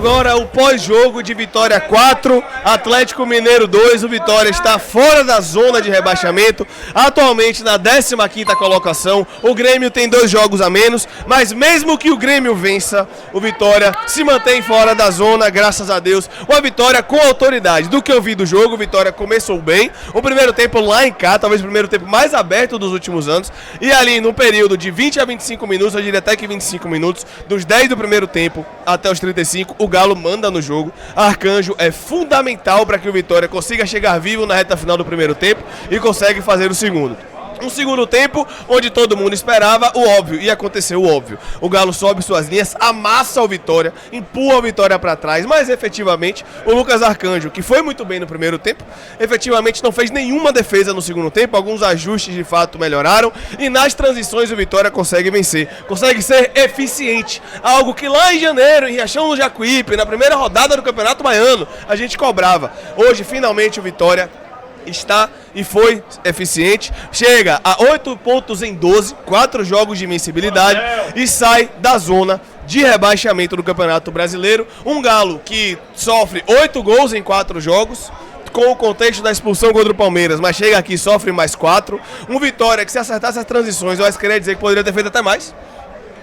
Agora o pós-jogo de Vitória 4, Atlético Mineiro 2, o Vitória está fora da zona de rebaixamento, atualmente na 15ª colocação, o Grêmio tem 2 jogos a menos, mas mesmo que o Grêmio vença, o Vitória se mantém fora da zona, graças a Deus, uma vitória com autoridade. Do que eu vi do jogo, o Vitória começou bem, o primeiro tempo lá em cá, talvez o primeiro tempo mais aberto dos últimos anos, e ali no período de 20 a 25 minutos, eu diria até que 25 minutos, dos 10 do primeiro tempo até os 35, o Galo manda no jogo. Arcanjo é fundamental para que o Vitória consiga chegar vivo na reta final do primeiro tempo e consegue fazer o segundo. Um segundo tempo onde todo mundo esperava o óbvio, e aconteceu o óbvio. O Galo sobe suas linhas, amassa o Vitória, empurra o Vitória para trás, mas efetivamente o Lucas Arcanjo, que foi muito bem no primeiro tempo, efetivamente não fez nenhuma defesa no segundo tempo, alguns ajustes de fato melhoraram, e nas transições o Vitória consegue vencer, consegue ser eficiente, algo que lá em janeiro, em Riachão do Jacuípe, na primeira rodada do Campeonato Baiano, a gente cobrava. Hoje, finalmente, o Vitória está e foi eficiente, chega a 8 pontos em 12, 4 jogos de invencibilidade e sai da zona de rebaixamento do Campeonato Brasileiro. Um Galo que sofre 8 gols em 4 jogos, com o contexto da expulsão contra o Palmeiras, mas chega aqui e sofre mais 4. Um Vitória que, se acertasse as transições, eu acho que queria dizer que poderia ter feito até mais.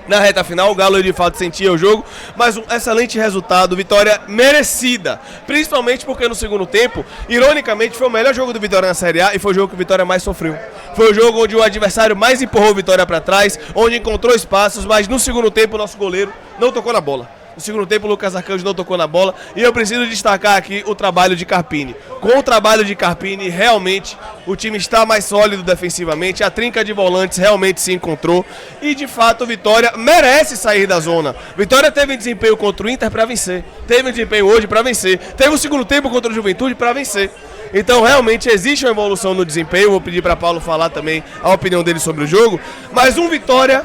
Na reta final, o Galo de fato sentia o jogo, mas um excelente resultado, vitória merecida, principalmente porque no segundo tempo, ironicamente, foi o melhor jogo do Vitória na Série A e foi o jogo que o Vitória mais sofreu. Foi o jogo onde o adversário mais empurrou o Vitória para trás, onde encontrou espaços, mas no segundo tempo o nosso goleiro não tocou na bola. No segundo tempo o Lucas Arcanjo não tocou na bola e eu preciso destacar aqui o trabalho de Carpini. Com o trabalho de Carpini, realmente o time está mais sólido defensivamente, a trinca de volantes realmente se encontrou e de fato o Vitória merece sair da zona. Vitória teve desempenho contra o Inter para vencer, teve desempenho hoje para vencer, teve o segundo tempo contra o Juventude para vencer. Então realmente existe uma evolução no desempenho, vou pedir para Paulo falar também a opinião dele sobre o jogo, mas um Vitória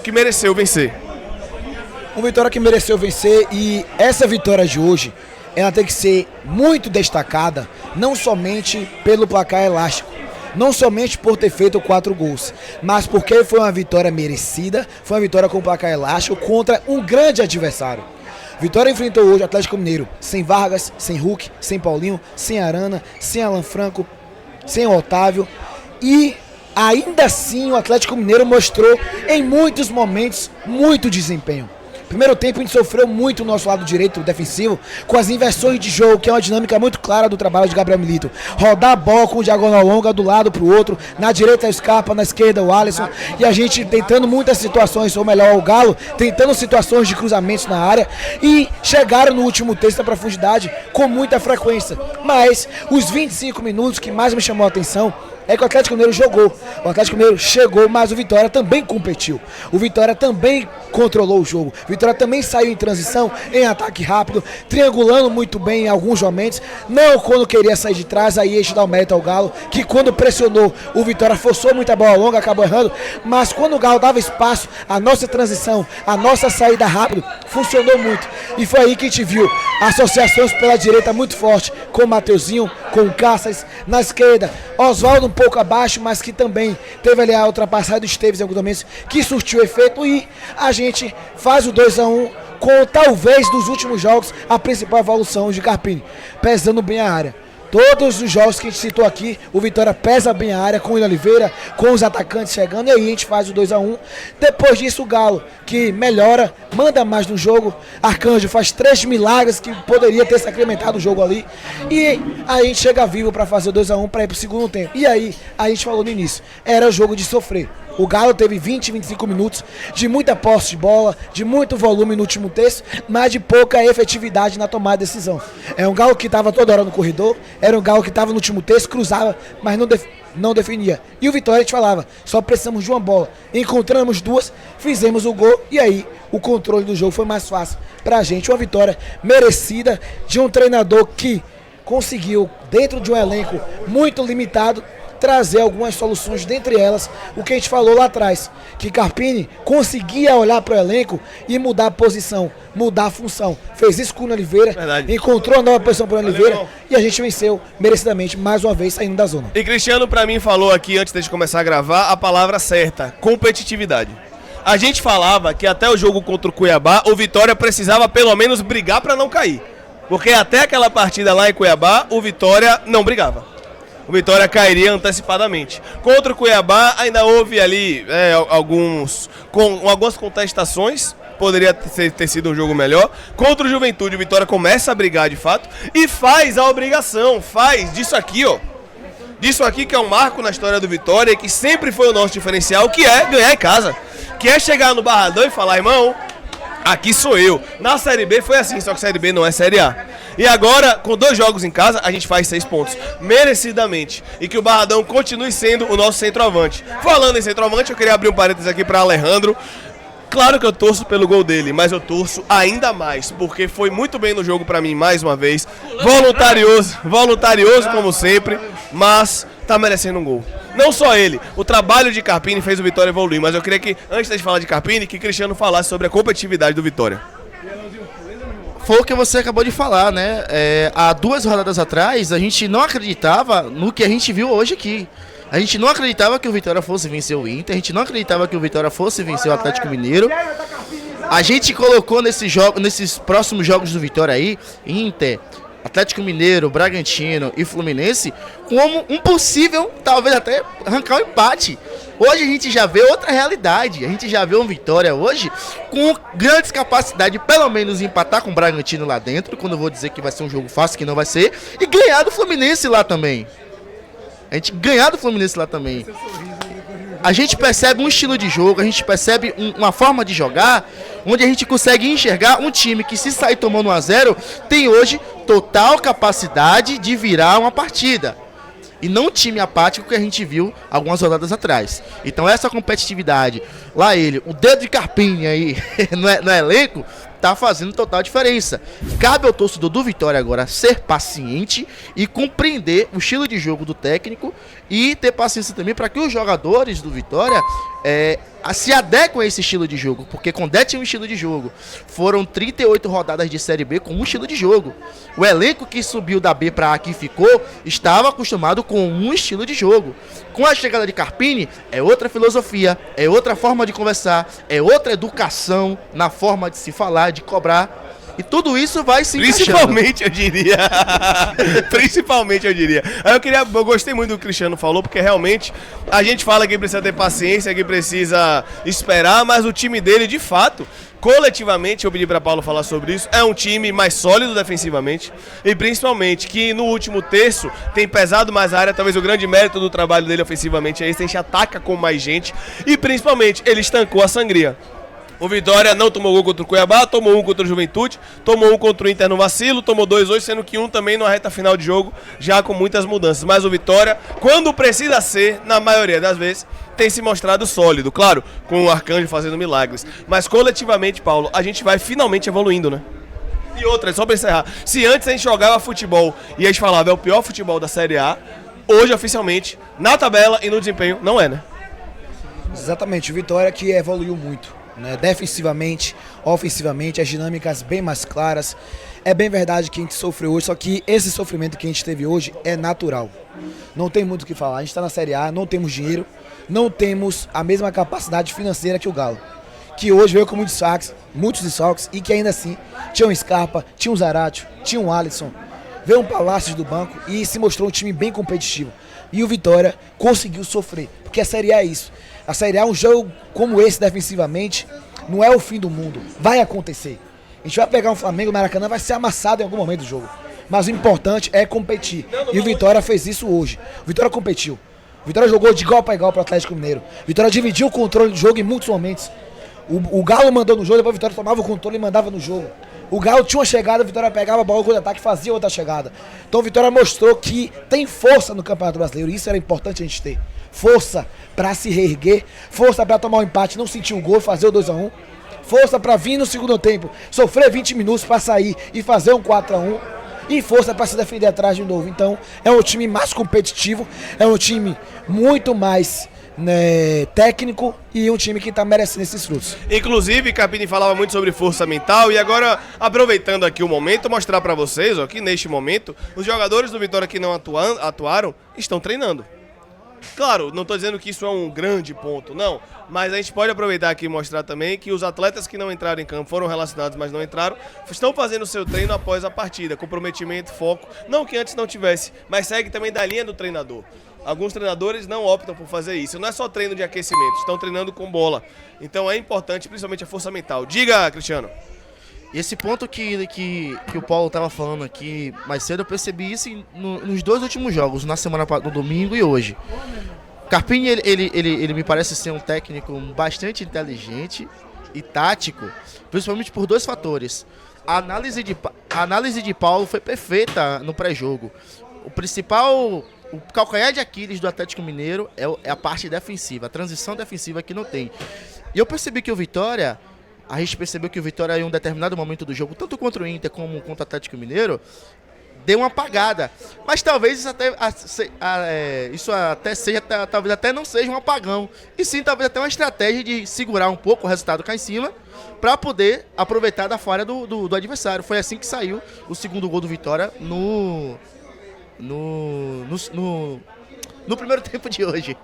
que mereceu vencer. Um Vitória que mereceu vencer, e essa vitória de hoje, ela tem que ser muito destacada, não somente pelo placar elástico, não somente por ter feito 4 gols, mas porque foi uma vitória merecida, foi uma vitória com placar elástico contra um grande adversário. Vitória enfrentou hoje o Atlético Mineiro sem Vargas, sem Hulk, sem Paulinho, sem Arana, sem Alan Franco, sem Otávio, e ainda assim o Atlético Mineiro mostrou em muitos momentos muito desempenho. Primeiro tempo a gente sofreu muito no nosso lado direito defensivo, com as inversões de jogo, que é uma dinâmica muito clara do trabalho de Gabriel Milito. Rodar a bola com diagonal longa do lado para o outro, na direita o Scarpa, na esquerda o Alisson, e a gente tentando muitas situações, ou melhor o Galo, tentando situações de cruzamentos na área, e chegaram no último terço da profundidade com muita frequência. Mas os 25 minutos que mais me chamou a atenção é que o Atlético Mineiro jogou, o Atlético Mineiro chegou, mas o Vitória também competiu. O Vitória também controlou o jogo. O Vitória também saiu em transição, em ataque rápido, triangulando muito bem em alguns momentos. Não quando queria sair de trás, aí a gente dá o mérito ao Galo, que quando pressionou, o Vitória forçou muita bola longa, acabou errando. Mas quando o Galo dava espaço, a nossa transição, a nossa saída rápido, funcionou muito. E foi aí que a gente viu associações pela direita muito forte, com o Mateuzinho, com o Cáceres, na esquerda, Oswaldo um pouco abaixo, mas que também teve ali a ultrapassagem do Esteves em alguns momentos, que surtiu efeito, e a gente faz o 2-1 com talvez dos últimos jogos a principal evolução de Carpini, pesando bem a área. Todos os jogos que a gente citou aqui, o Vitória pesa bem a área, com o William Oliveira, com os atacantes chegando, e aí a gente faz o 2-1. Depois disso o Galo, que melhora, manda mais no jogo. Arcanjo faz 3 milagres que poderia ter sacramentado o jogo ali, e aí a gente chega vivo para fazer o 2-1 para ir pro segundo tempo. E aí, a gente falou no início, era jogo de sofrer. O Galo teve 20, 25 minutos de muita posse de bola, de muito volume no último terço, mas de pouca efetividade na tomada de decisão. É um Galo que estava toda hora no corredor, era um Galo que estava no último terço, cruzava, mas não definia. E o Vitória, a gente falava, só precisamos de uma bola. Encontramos 2, fizemos o gol, e aí o controle do jogo foi mais fácil pra gente. Uma vitória merecida de um treinador que conseguiu, dentro de um elenco muito limitado, trazer algumas soluções, dentre elas o que a gente falou lá atrás, que Carpini conseguia olhar para o elenco e mudar a posição, mudar a função. Fez isso com o Oliveira, verdade, encontrou a nova posição para o Oliveira, e a gente venceu merecidamente, mais uma vez, saindo da zona. E Cristiano, para mim, falou aqui, antes de començar a gravar, a palavra certa: competitividade. A gente falava que até o jogo contra o Cuiabá, o Vitória precisava pelo menos brigar para não cair. Porque até aquela partida lá em Cuiabá, o Vitória não brigava. O Vitória cairia antecipadamente. Contra o Cuiabá ainda houve ali algumas contestações. Poderia ter sido um jogo melhor. Contra o Juventude, o Vitória começa a brigar de fato. E faz a obrigação, faz disso aqui, ó. Disso aqui que é um marco na história do Vitória e que sempre foi o nosso diferencial, que é ganhar em casa. Que é chegar no Barradão e falar, irmão, aqui sou eu. Na Série B foi assim, só que Série B não é Série A. E agora, com 2 jogos em casa, a gente faz 6 pontos. Merecidamente. E que o Barradão continue sendo o nosso centroavante. Falando em centroavante, eu queria abrir um parênteses aqui para Alejandro. Claro que eu torço pelo gol dele, mas eu torço ainda mais, porque foi muito bem no jogo pra mim mais uma vez. Voluntarioso como sempre, mas tá merecendo um gol. Não só ele, o trabalho de Carpini fez o Vitória evoluir, mas eu queria que, antes de falar de Carpini, que Cristiano falasse sobre a competitividade do Vitória. Foi o que você acabou de falar, né? Há 2 rodadas atrás, a gente não acreditava no que a gente viu hoje aqui. A gente não acreditava que o Vitória fosse vencer o Inter, a gente não acreditava que o Vitória fosse vencer o Atlético Mineiro. A gente colocou nesses próximos jogos do Vitória aí, Inter, Atlético Mineiro, Bragantino e Fluminense, como um possível, talvez até arrancar um empate. Hoje a gente já vê outra realidade, a gente já vê um Vitória hoje com grandes capacidades, pelo menos empatar com o Bragantino lá dentro, quando eu vou dizer que vai ser um jogo fácil, que não vai ser, e ganhar do Fluminense lá também. A gente ganhar do Fluminense lá também. A gente percebe um estilo de jogo, a gente percebe uma forma de jogar, onde a gente consegue enxergar um time que, se sair tomando 1-0, tem hoje total capacidade de virar uma partida. E não um time apático que a gente viu algumas rodadas atrás. Então essa competitividade, lá ele, o dedo de Carpini aí no elenco, tá fazendo total diferença. Cabe ao torcedor do Vitória agora ser paciente e compreender o estilo de jogo do técnico e ter paciência também para que os jogadores do Vitória se adequem a esse estilo de jogo, porque Condé tinha um estilo de jogo. Foram 38 rodadas de Série B com um estilo de jogo. O elenco que subiu da B para A que ficou estava acostumado com um estilo de jogo. Com a chegada de Carpini, é outra filosofia, é outra forma de conversar, é outra educação na forma de se falar, de cobrar. E tudo isso vai se encaixando. Principalmente, eu diria. Eu gostei muito do que o Cristiano falou, porque realmente a gente fala que precisa ter paciência, que precisa esperar, mas o time dele, de fato, coletivamente, eu pedi para Paulo falar sobre isso, é um time mais sólido defensivamente e principalmente que no último terço tem pesado mais a área. Talvez o grande mérito do trabalho dele ofensivamente é esse, a gente ataca com mais gente e principalmente ele estancou a sangria. O Vitória não tomou gol contra o Cuiabá, tomou um contra o Juventude, tomou um contra o Inter no vacilo, tomou 2 hoje, sendo que um também na reta final de jogo, já com muitas mudanças. Mas o Vitória, quando precisa ser, na maioria das vezes, tem se mostrado sólido. Claro, com o Arcanjo fazendo milagres. Mas coletivamente, Paulo, a gente vai finalmente evoluindo, né? E outra, só pra encerrar, se antes a gente jogava futebol e a gente falava é o pior futebol da Série A, hoje oficialmente, na tabela e no desempenho, não é, né? Exatamente, o Vitória que evoluiu muito. Né? Defensivamente, ofensivamente, as dinâmicas bem mais claras. É bem verdade que a gente sofreu hoje, só que esse sofrimento que a gente teve hoje é natural. Não tem muito o que falar. A gente está na Série A, não temos dinheiro, não temos a mesma capacidade financeira que o Galo, que hoje veio com muitos desfalques, e que ainda assim tinha um Scarpa, tinha um Zaratio, tinha um Alisson, veio um Palácios do banco e se mostrou um time bem competitivo. E o Vitória conseguiu sofrer, porque a Série A é isso. A Série A, um jogo como esse defensivamente, não é o fim do mundo. Vai acontecer. A gente vai pegar um Flamengo, o Maracanã vai ser amassado em algum momento do jogo. Mas o importante é competir. E o Vitória fez isso hoje. O Vitória competiu. O Vitória jogou de igual para igual para o Atlético Mineiro. O Vitória dividiu o controle do jogo em muitos momentos. O Galo mandou no jogo, depois o Vitória tomava o controle e mandava no jogo. O Galo tinha uma chegada, o Vitória pegava a bola com o ataque e fazia outra chegada. Então o Vitória mostrou que tem força no Campeonato Brasileiro. Isso era importante a gente ter. Força para se reerguer, força para tomar um empate, não sentir o gol, fazer o 2-1. Força para vir no segundo tempo, sofrer 20 minutos para sair e fazer um 4-1. E força para se defender atrás de novo. Então é um time mais competitivo, é um time muito mais técnico e um time que está merecendo esses frutos. Inclusive, Carpini falava muito sobre força mental e agora, aproveitando aqui o momento, mostrar para vocês, ó, que neste momento, os jogadores do Vitória que não atuaram estão treinando. Claro, não estou dizendo que isso é um grande ponto, não. Mas a gente pode aproveitar aqui e mostrar também que os atletas que não entraram em campo, foram relacionados, mas não entraram, estão fazendo o seu treino após a partida. Comprometimento, foco. Não que antes não tivesse, mas segue também da linha do treinador. Alguns treinadores não optam por fazer isso. Não é só treino de aquecimento, estão treinando com bola. Então é importante, principalmente a força mental. Diga, Cristiano. Esse ponto que o Paulo estava falando aqui mais cedo, eu percebi isso nos 2 últimos jogos, no domingo e hoje. Carpini, ele me parece ser um técnico bastante inteligente e tático, principalmente por 2 fatores. A análise de Paulo foi perfeita no pré-jogo. O calcanhar de Aquiles do Atlético Mineiro é a parte defensiva, a transição defensiva que não tem. E eu percebi que a gente percebeu que o Vitória, em um determinado momento do jogo, tanto contra o Inter como contra o Atlético Mineiro, deu uma apagada. Mas talvez isso até seja, talvez até não seja um apagão. E sim, talvez até uma estratégia de segurar um pouco o resultado cá em cima, para poder aproveitar da falha do adversário. Foi assim que saiu o segundo gol do Vitória no primeiro tempo de hoje.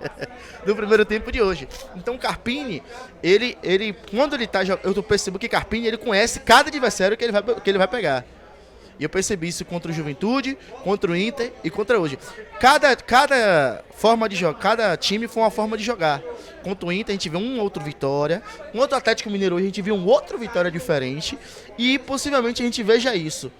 No primeiro tempo de hoje. Então o Carpini, quando ele tá, eu percebo que Carpini, ele conhece cada adversário que ele vai pegar. E eu percebi isso contra o Juventude, contra o Inter e contra hoje. Cada forma de jogar, cada time foi uma forma de jogar. Contra o Inter a gente viu um outro Vitória, contra o Atlético Mineiro hoje a gente viu um outro Vitória diferente e possivelmente a gente veja isso.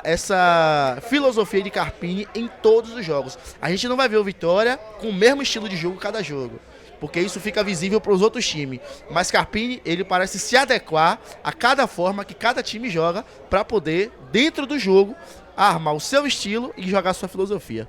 Essa filosofia de Carpini em todos os jogos. A gente não vai ver o Vitória com o mesmo estilo de jogo cada jogo, porque isso fica visível para os outros times. Mas Carpini, ele parece se adequar a cada forma que cada time joga para poder, dentro do jogo, armar o seu estilo e jogar a sua filosofia.